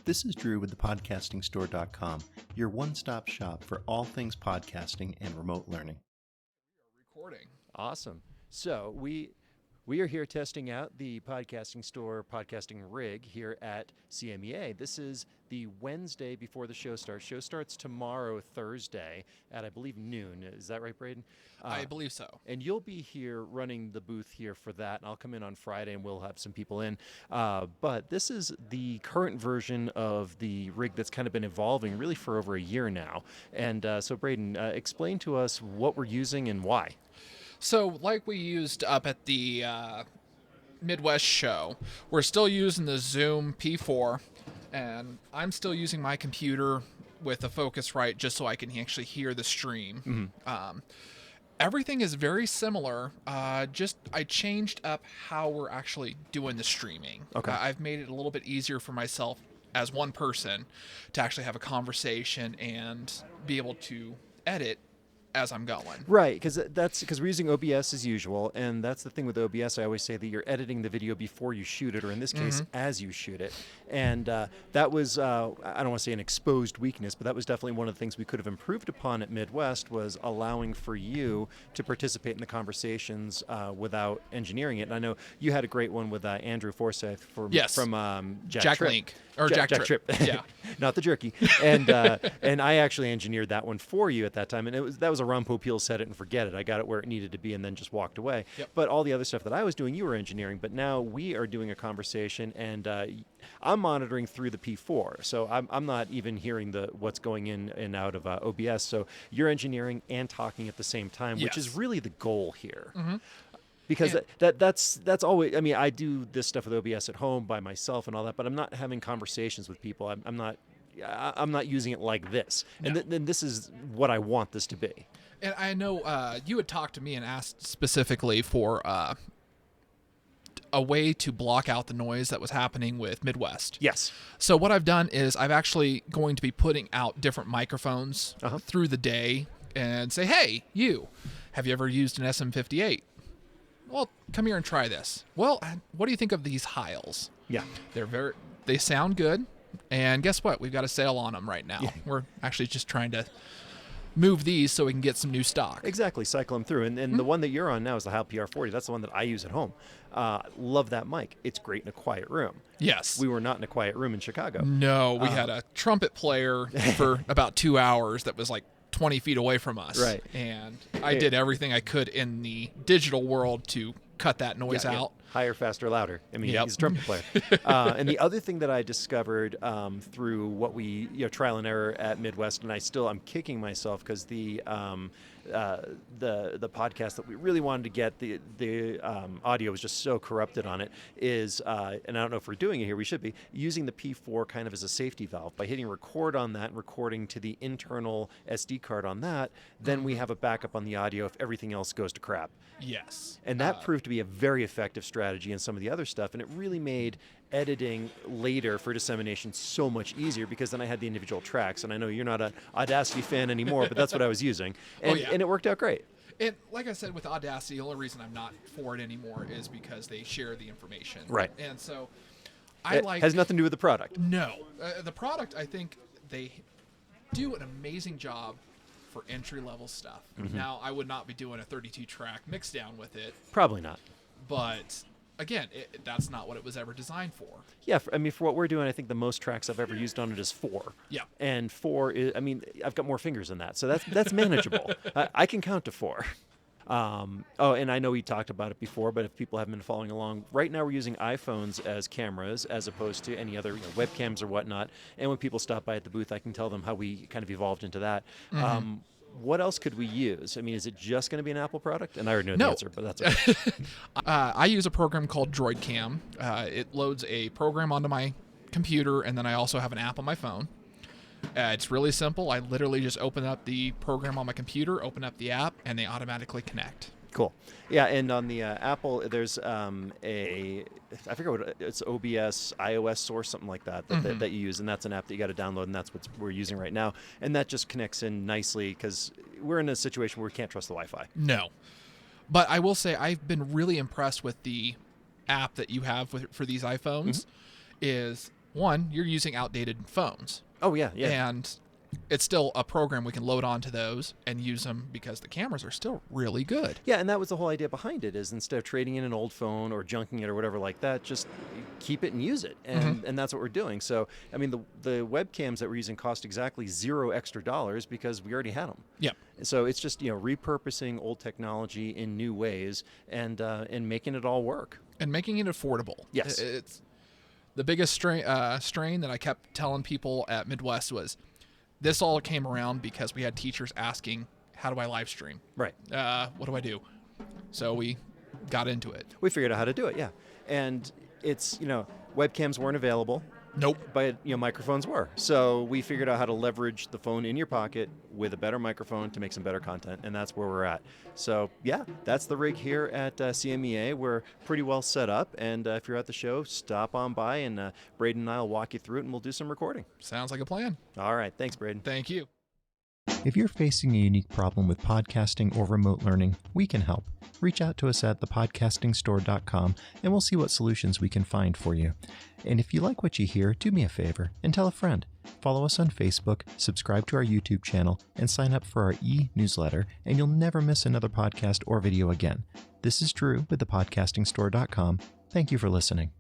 This is Drew with the podcastingstore.com, your one-stop shop for all things podcasting and remote learning. Recording. Awesome. So we are here testing out the Podcasting Store podcasting rig here at CMEA. This is the Wednesday before the show starts. Show starts tomorrow, Thursday, at I believe noon. Is that right, Braden? I believe so. And you'll be here running the booth here for that. And I'll come in on Friday and we'll have some people in. But this is the current version of the rig that's kind of been evolving really for over a year now. And so Braden, explain to us what we're using and why. So like we used up at the Midwest show, we're still using the Zoom P4, and I'm still using my computer with a Focusrite just so I can actually hear the stream. Mm-hmm. Everything is very similar, just I changed up how we're actually doing the streaming. Okay. I've made it a little bit easier for myself as one person to actually have a conversation and be able to edit as I'm going. Right, because we're using OBS as usual, and that's the thing with OBS. I always say that you're editing the video before you shoot it, or in this case, as you shoot it. And that was, I don't want to say an exposed weakness, but that was definitely one of the things we could have improved upon at Midwest, was allowing for you to participate in the conversations without engineering it. And I know you had a great one with Andrew Forsyth from Jack Tripp. Link. Or Jack Tripp. Yeah. Not the jerky. And I actually engineered that one for you at that time, and that was a Ron Popeil set it and forget it. I got it where it needed to be and then just walked away. Yep. But all the other stuff that I was doing, you were engineering. But now we are doing a conversation, and I'm monitoring through the P4, so I'm not even hearing what's going in and out of OBS. So you're engineering and talking at the same time, which is really the goal here. Mm-hmm. Because that's always, I mean, I do this stuff with OBS at home by myself and all that, but I'm not having conversations with people. I'm not using it like this. And then this is what I want this to be. And I know you had talked to me and asked specifically for a way to block out the noise that was happening with Midwest. Yes. So what I've done is I've actually going to be putting out different microphones through the day and say, hey, have you ever used an SM58? Well, come here and try this. Well, what do you think of these Heils? Yeah. They sound good. And guess what? We've got a sale on them right now. Yeah. We're actually just trying to move these so we can get some new stock. Exactly. Cycle them through. And the one that you're on now is the Heil PR40. That's the one that I use at home. Love that mic. It's great in a quiet room. Yes. We were not in a quiet room in Chicago. No, we had a trumpet player for about 2 hours that was like 20 feet away from us. Right. And I did everything I could in the digital world to cut that noise out. Yeah. Higher, faster, louder. I mean, Yep. he's a trumpet player. And the other thing that I discovered through what we trial and error at Midwest, and I'm kicking myself because the podcast that we really wanted to get, the audio was just so corrupted on it, is, and I don't know if we're doing it here, we should be, using the P4 kind of as a safety valve. By hitting record on that and recording to the internal SD card on that, then we have a backup on the audio if everything else goes to crap. Yes. And that proved to be a very effective strategy in some of the other stuff, and it really made editing later for dissemination so much easier, because then I had the individual tracks, and I know you're not an Audacity fan anymore, but that's what I was using, and it worked out great. And like I said, with Audacity, the only reason I'm not for it anymore is because they share the information. Right. And so It has nothing to do with the product. No. The product, I think they do an amazing job for entry-level stuff. Mm-hmm. Now, I would not be doing a 32-track mixdown with it. Probably not. But again, that's not what it was ever designed for. Yeah, for what we're doing, I think the most tracks I've ever used on it is 4. Yeah. And 4 is, I've got more fingers than that, so that's manageable. I can count to 4. And I know we talked about it before, but if people haven't been following along, right now we're using iPhones as cameras as opposed to any other webcams or whatnot. And when people stop by at the booth, I can tell them how we kind of evolved into that. Mm-hmm. What else could we use? I mean, is it just going to be an Apple product? And I already know the answer, but that's okay. I use a program called DroidCam. It loads a program onto my computer, and then I also have an app on my phone. It's really simple. I literally just open up the program on my computer, open up the app, and they automatically connect. Cool. Yeah, and on the Apple, there's I forget what it's OBS iOS source, something like that that you use, and that's an app that you got to download, and that's what we're using right now, and that just connects in nicely because we're in a situation where we can't trust the Wi-Fi. No, but I will say I've been really impressed with the app that you have for these iPhones. Is one, you're using outdated phones. Oh, yeah, yeah. And it's still a program we can load onto those and use them because the cameras are still really good. Yeah, and that was the whole idea behind it, is instead of trading in an old phone or junking it or whatever like that, just keep it and use it. And that's what we're doing. So, I mean, the webcams that we're using cost exactly $0 extra because we already had them. Yep. So it's just, repurposing old technology in new ways and making it all work. And making it affordable. Yes. It's the biggest strain that I kept telling people at Midwest was, this all came around because we had teachers asking, how do I live stream? Right. What do I do? So we got into it. We figured out how to do it, yeah. And it's, webcams weren't available. Nope. But, microphones were. So we figured out how to leverage the phone in your pocket with a better microphone to make some better content, and that's where we're at. So, yeah, that's the rig here at CMEA. We're pretty well set up, and if you're at the show, stop on by, and Braden and I will walk you through it, and we'll do some recording. Sounds like a plan. All right. Thanks, Braden. Thank you. If you're facing a unique problem with podcasting or remote learning, we can help. Reach out to us at thepodcastingstore.com and we'll see what solutions we can find for you. And if you like what you hear, do me a favor and tell a friend. Follow us on Facebook, subscribe to our YouTube channel, and sign up for our e-newsletter, and you'll never miss another podcast or video again. This is Drew with thepodcastingstore.com. Thank you for listening.